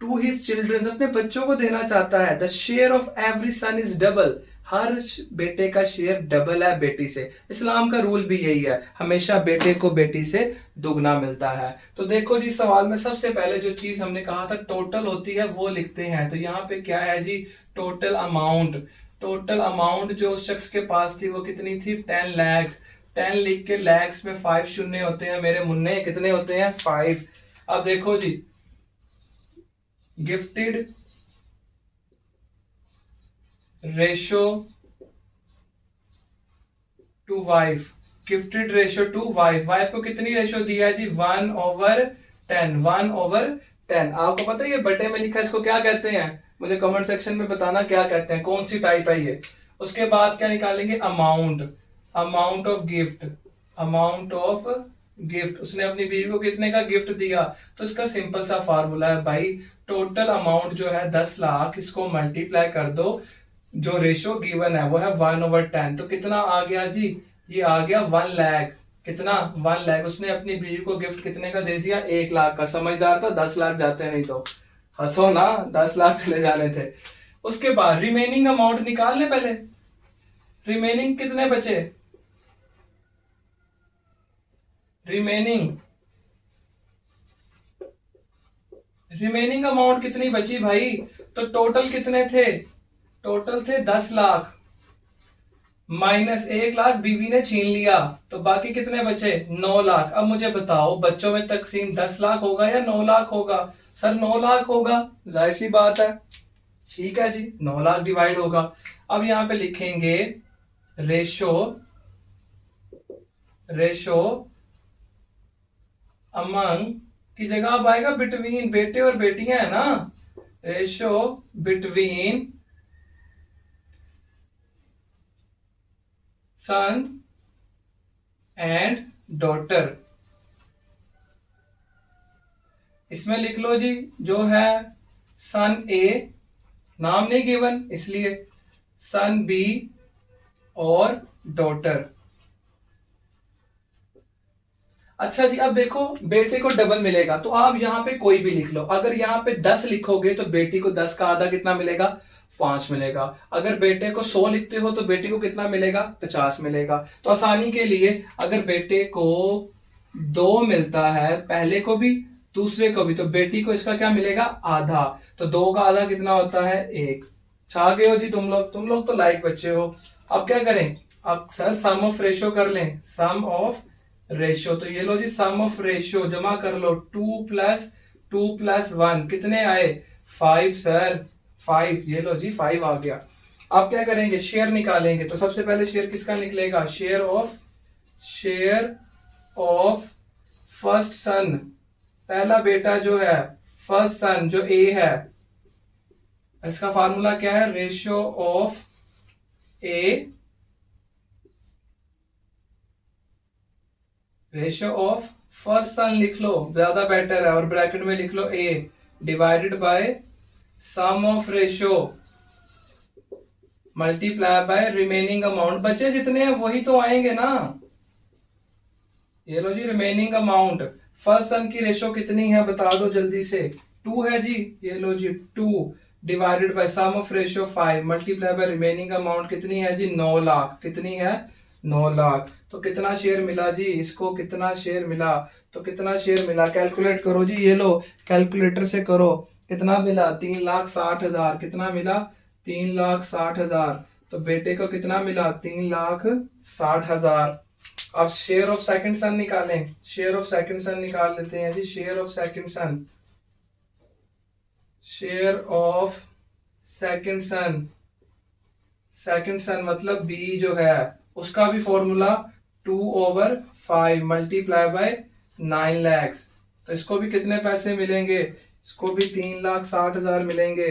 टू हिज चिल्ड्रन, अपने बच्चों को देना चाहता है। The share of every son is double, हर बेटे का शेयर डबल है बेटी से। इस्लाम का रूल भी यही है, हमेशा बेटे को बेटी से दुगना मिलता है। तो देखो जी, सवाल में सबसे पहले जो चीज हमने कहा था टोटल होती है वो लिखते हैं। तो यहाँ पे क्या है जी? Total amount. टोटल अमाउंट जो उस शख्स के पास थी वो कितनी थी? 10 लाख। 10 लिख के लैक्स में 5 शून्य होते हैं मेरे मुन्ने, कितने होते हैं? 5। अब देखो जी, gifted ratio to wife, gifted ratio to wife. Wife को कितनी रेशो दिया है जी? 1/10। 1/10। आपको पता है ये बटे में लिखा है, इसको क्या कहते हैं? मुझे कमेंट सेक्शन में बताना क्या कहते हैं, कौन सी टाइप है ये। उसके बाद क्या निकालेंगे? Amount. Amount of gift. Amount of gift, उसने अपनी बीवी को कितने का गिफ्ट दिया? तो इसका सिंपल सा फार्मूला है भाई, टोटल अमाउंट जो है 10 लाख, इसको मल्टीप्लाई कर दो, जो रेशो गिवन है वो है 1/10। तो कितना आ गया जी? ये आ गया 1 लाख। कितना? 1 लाख। उसने अपनी बीवी को गिफ्ट कितने का दे दिया? 1 लाख का। समझदार था, 10 लाख जाते नहीं तो हंसो ना, 10 लाख चले जाने थे। उसके बाद रिमेनिंग अमाउंट निकाल ले पहले। रिमेनिंग कितने बचे? रिमेनिंग अमाउंट कितनी बची भाई? तो टोटल कितने थे? टोटल थे 10 लाख माइनस 1 लाख बीवी ने छीन लिया, तो बाकी कितने बचे? 9 लाख। अब मुझे बताओ, बच्चों में तकसीम 10 लाख होगा या 9 लाख होगा? सर 9 लाख होगा, जाहिर सी बात है। ठीक है जी, 9 लाख डिवाइड होगा। अब यहां पे लिखेंगे रेशो रेशो अमंग की जगह अब आएगा बिटवीन, बेटे और बेटियां है ना, ratio between son and daughter. इसमें लिख लो जी, जो है सन ए, नाम नहीं गिवन इसलिए, सन बी और डॉटर। अच्छा जी, अब देखो बेटे को डबल मिलेगा तो आप यहां पे कोई भी लिख लो। अगर यहां पे 10 लिखोगे तो बेटी को 10 का आधा कितना मिलेगा, 5 मिलेगा। अगर बेटे को 100 लिखते हो तो बेटी को कितना मिलेगा, 50 मिलेगा। तो आसानी के लिए अगर बेटे को 2 मिलता है, पहले को भी दूसरे को भी, तो बेटी को इसका क्या मिलेगा, आधा। तो 2 का आधा कितना होता है, 1। छा गए हो जी तुम लोग तो लाइक बच्चे हो। अब क्या करें, अब सर सम ऑफ रेशियो कर लें, सम ऑफ रेशियो। तो ये लो जी सम ऑफ रेशियो, जमा कर लो, 2 + 1 कितने आए, 5 सर, 5। ये लो जी 5 आ गया। अब क्या करेंगे, शेयर निकालेंगे। तो सबसे पहले शेयर किसका निकलेगा, शेयर ऑफ फर्स्ट सन, पहला बेटा जो है, फर्स्ट सन जो ए है, इसका फार्मूला क्या है, ratio of A, ratio of first son लिख लो, ज्यादा बेटर है, और ब्रैकेट में लिख लो A, divided by sum of ratio multiply by remaining amount. बचे जितने हैं वही तो आएंगे ना। ये लो जी रिमेनिंग अमाउंट, फर्स्ट सन की रेशियो कितनी है बता दो जल्दी से, 2 है जी। ये लो जी 2 divided by sum of ratio 5 multiply by remaining amount कितनी है जी, 9 लाख। कितनी है, 9 लाख। तो कितना शेयर मिला जी, इसको कितना शेयर मिला, तो कितना शेयर मिला, कैलकुलेट करो जी। ये लो कैलकुलेटर से करो, कितना मिला, 3,60,000। कितना मिला, 3,60,000। तो बेटे को कितना मिला, 3,60,000। अब शेयर ऑफ सेकंड सन निकालें, शेयर ऑफ सेकंड सन निकाल लेते हैं जी। Share of second son, share of second son, second son मतलब बी जो है, उसका भी फॉर्मूला 2/5 मल्टीप्लाई बाय 9 लाख। तो इसको भी कितने पैसे मिलेंगे, इसको भी 3,60,000 मिलेंगे,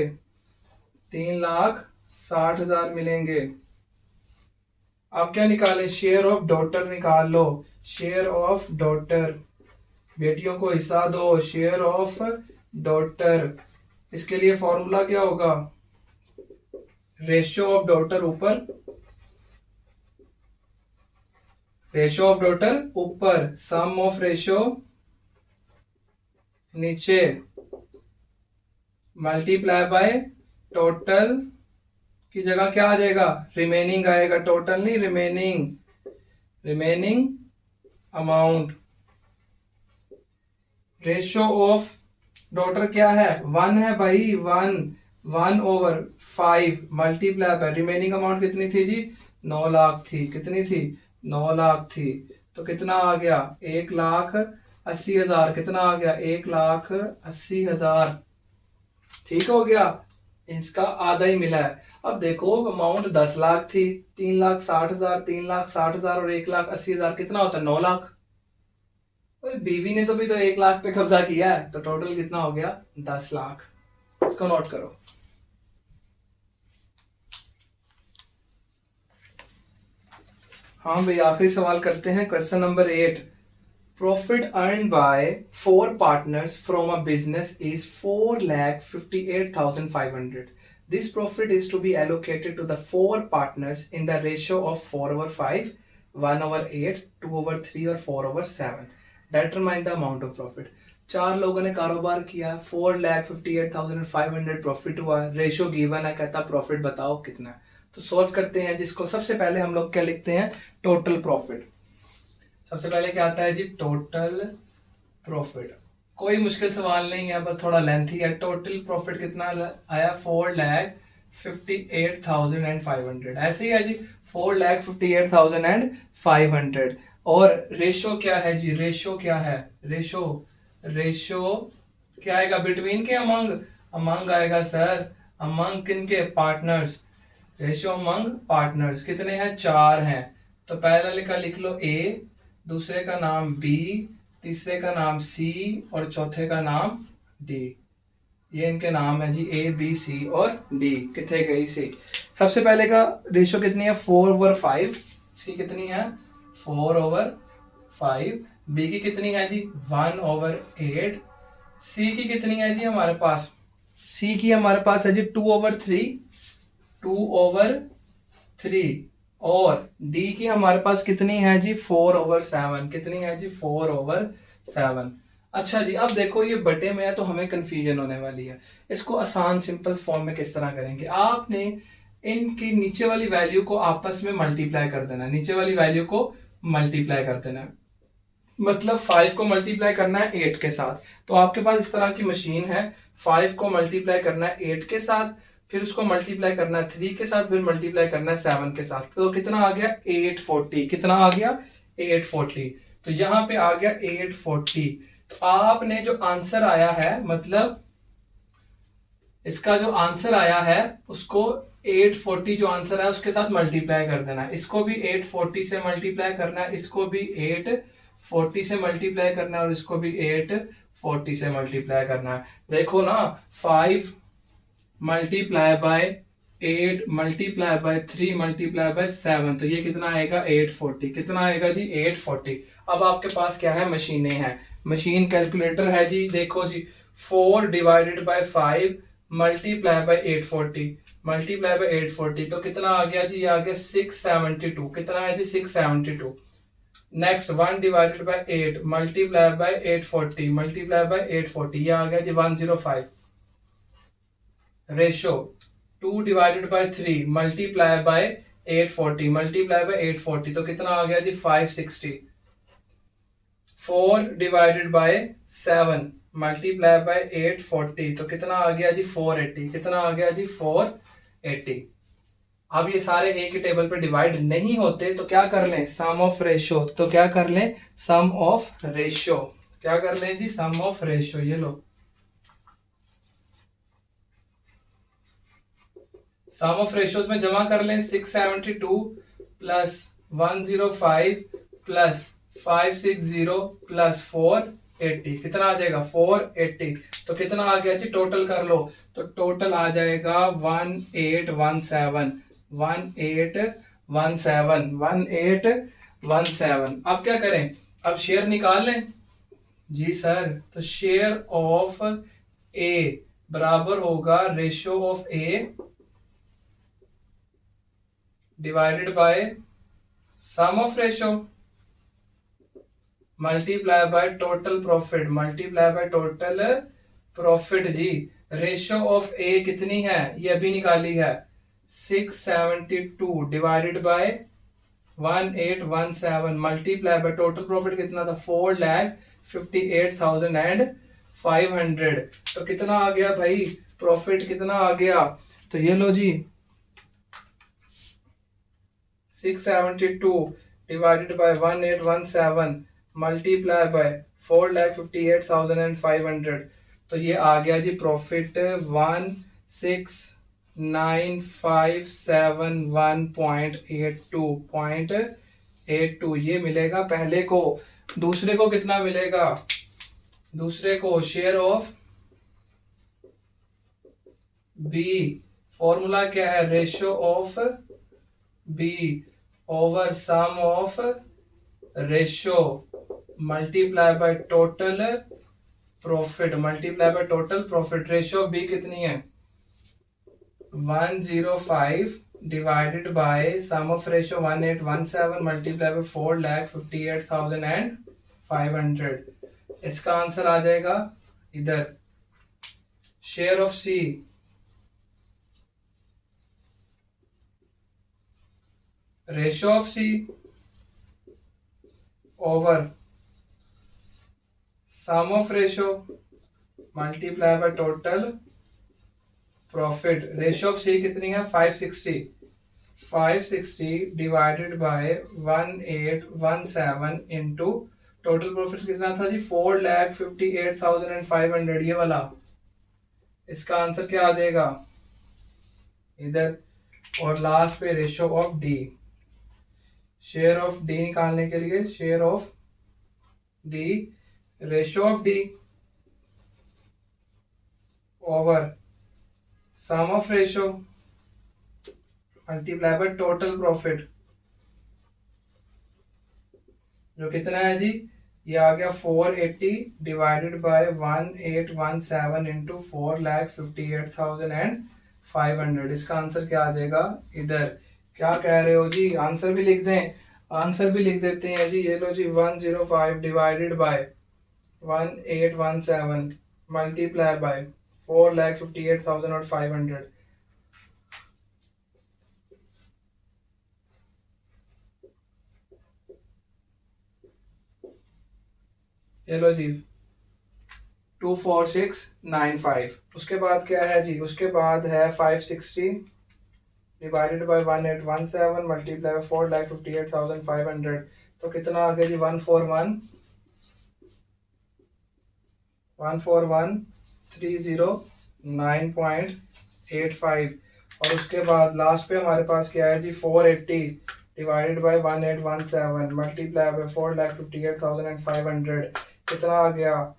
3,60,000 मिलेंगे। अब क्या निकालें, शेयर ऑफ डॉटर निकाल लो, शेयर ऑफ डॉटर, बेटियों को हिस्सा दो, शेयर ऑफ डॉटर। इसके लिए फॉर्मूला क्या होगा, रेशियो ऑफ डॉटर ऊपर, रेशियो ऑफ डॉटर ऊपर, सम ऑफ रेशियो नीचे, मल्टीप्लाई बाय टोटल की जगह क्या आ जाएगा, रिमेनिंग आएगा, टोटल नहीं remaining, remaining amount. Ratio of daughter क्या है, 1 है भाई, 1/5 मल्टीप्लाई बाय रिमेनिंग अमाउंट कितनी थी जी, 9 लाख थी। कितनी थी, 9 लाख थी। तो कितना आ गया, 1,80,000। कितना आ गया, 1,80,000। ठीक हो गया, इसका आधा ही मिला है। अब देखो अमाउंट 10 लाख थी, 3,60,000, 3,60,000 और 1,80,000 कितना होता है, 9 लाख। बीवी ने तो भी तो 1 लाख पे कब्जा किया है, तो टोटल कितना हो गया, 10 लाख। इसको नोट करो। हाँ भाई, आखिरी सवाल करते हैं, question number 8। Profit earned by 4 partners from a business is 4,58,500. This profit is to be allocated to the 4 partners in the ratio of 4/5, 1/8, 2/3 और 4/7. Determine the amount of profit. 4 लोगों ने कारोबार किया, 4,58,500 प्रॉफिट हुआ, रेशियो गिवन है, कहता प्रॉफिट बताओ कितना है। तो सॉल्व करते हैं जिसको। सबसे पहले हम लोग क्या लिखते हैं, टोटल प्रॉफिट। सबसे पहले क्या आता है जी, टोटल प्रॉफिट। कोई मुश्किल सवाल नहीं है, बस थोड़ा लेंथी है। टोटल प्रॉफिट कितना आया, 4,58,500। ऐसे ही है जी, 4,58,500। और रेशो क्या है जी, रेशो क्या है, रेशो क्या आएगा, बिटवीन के अमंग, अमंग आएगा सर, अमंग किन के, पार्टनर्स। रेशियो अमंग पार्टनर्स कितने हैं, 4 हैं। तो पहला लिखा लिख लो ए, दूसरे का नाम बी, तीसरे का नाम सी और चौथे का नाम डी। ये इनके नाम है जी, ए बी सी और डी। कितने गई सी? सबसे पहले का रेशियो कितनी है? 4/5। इसकी कितनी है? 4/5। बी की कितनी है जी? 1/8। सी की कितनी है जी हमारे पास? सी की हमारे पास है जी 2/3। 2/3। और डी की हमारे पास कितनी है जी? 4/7। कितनी है जी? 4/7। अच्छा जी, अब देखो ये बटे में है तो हमें कंफ्यूजन होने वाली है। इसको आसान सिंपल फॉर्म में किस तरह करेंगे? आपने इनकी नीचे वाली वैल्यू को आपस में मल्टीप्लाई कर देना। नीचे वाली वैल्यू को मल्टीप्लाई कर देना, मतलब 5 को मल्टीप्लाई करना है 8 के साथ। तो आपके पास इस तरह की मशीन है, 5 को मल्टीप्लाई करना है 8 के साथ, फिर उसको मल्टीप्लाई करना है 3 के साथ, फिर मल्टीप्लाई करना है 7 के साथ। तो कितना आ गया? 840। कितना आ गया? 840। तो यहां पे आ गया 840। तो आपने जो आंसर आया है, मतलब इसका जो आंसर आया है उसको 840 जो आंसर है उसके साथ मल्टीप्लाई कर देना है। इसको भी 840 से मल्टीप्लाई करना है, इसको भी 840 से मल्टीप्लाई करना है और इसको भी 840 से मल्टीप्लाई करना है। देखो ना, 5 multiply bye 8 multiply by 3 multiply bye 7, तो ये कितना आएगा? 840। कितना आएगा जी? 840। अब आपके पास क्या है? मशीनें हैं। मशीन कैलकुलेटर है जी। देखो जी, 4 divided by 5 multiply bye 840 multiply by 840, तो कितना आ गया जी? ये आ गया 672। कितना है जी? 672। Next 1 divided bye 8 multiply by 840 multiply by 840, ये आ गया जी 105। Ratio 2 divided by 3 multiply bye 840 multiply by 840, तो कितना आ गया जी? 560। 4 डिवाइडेड बाय 7 मल्टीप्लाई बाय 840, तो कितना आ गया जी? 480। कितना आ गया जी? 480। अब ये सारे एक ही टेबल पे डिवाइड नहीं होते तो क्या कर लें? सम ऑफ रेशियो। तो क्या कर लें? सम ऑफ रेशियो। क्या कर लें जी? सम ऑफ रेशियो। ये लो, सम ऑफ रेशियोज में जमा कर लें। 672 प्लस 105 प्लस 560 प्लस 480, कितना आ जाएगा? 480। तो कितना आ गया जी? टोटल कर लो। तो टोटल आ जाएगा 1817। 1817। 1817। अब क्या करें? अब शेयर निकाल लें जी सर। तो शेयर ऑफ ए बराबर होगा ratio of A divided by sum of ratio multiply by total profit multiply by total profit जी। रेशियो ऑफ ए कितनी है? ये अभी निकाली है, 672 divided by 1817 multiply by total profit कितना था? 4,58,500। तो कितना आ गया भाई? प्रॉफिट कितना आ गया? तो ये लो जी, 672 डिवाइडेड बाय 1817 मल्टीप्लाई बाय 4,58,500, तो ये आ गया जी प्रॉफिट 169571.82 ये मिलेगा पहले को। दूसरे को कितना मिलेगा? दूसरे को शेयर ऑफ बी, फॉर्मूला क्या है? Ratio of B over sum of ratio multiply by total profit multiply by total profit. Ratio of B कितनी है? 105 divided by sum of ratio 1817 multiply by 4,58,500। इसका आंसर आ जाएगा इधर। Share of C ratio of C over sum of ratio multiply by total profit. Ratio of C कितनी है? 560। 560 divided by 1817 into total profit कितना था जी? 4,58,500, ये वाला। इसका आंसर क्या आ जाएगा? इधर। और लास्ट पे ratio of D. Share of D निकालने के लिए share of D, ratio of D over sum of ratio multiply by total profit, जो कितना है जी, ये आ गया 480 डिवाइडेड बाय 1817 इंटू 4,58,500। इसका आंसर क्या आ जाएगा, इधर क्या कह रहे हो जी, आंसर भी लिख दें, आंसर भी लिख देते हैं जी। ये लो जी 105 डिवाइडेड बाय 1817 मल्टीप्लाई बाय 4,58,500। ये लो जी 24695। उसके बाद क्या है जी, उसके बाद है 560 डिवाइडेड बाय 1817 मल्टीप्लाई बाय 4,58,500। तो कितना आ गया जी, 141,309.85। और उसके बाद लास्ट पे हमारे पास क्या है जी, 480 डिवाइडेड बाय 1817 मल्टीप्लाई बाय 4,58,500। कितना आ गया,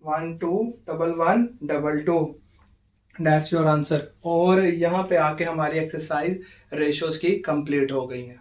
121122। That's your answer. और यहाँ पे आके हमारी एक्सरसाइज रेशोज की कंप्लीट हो गई है।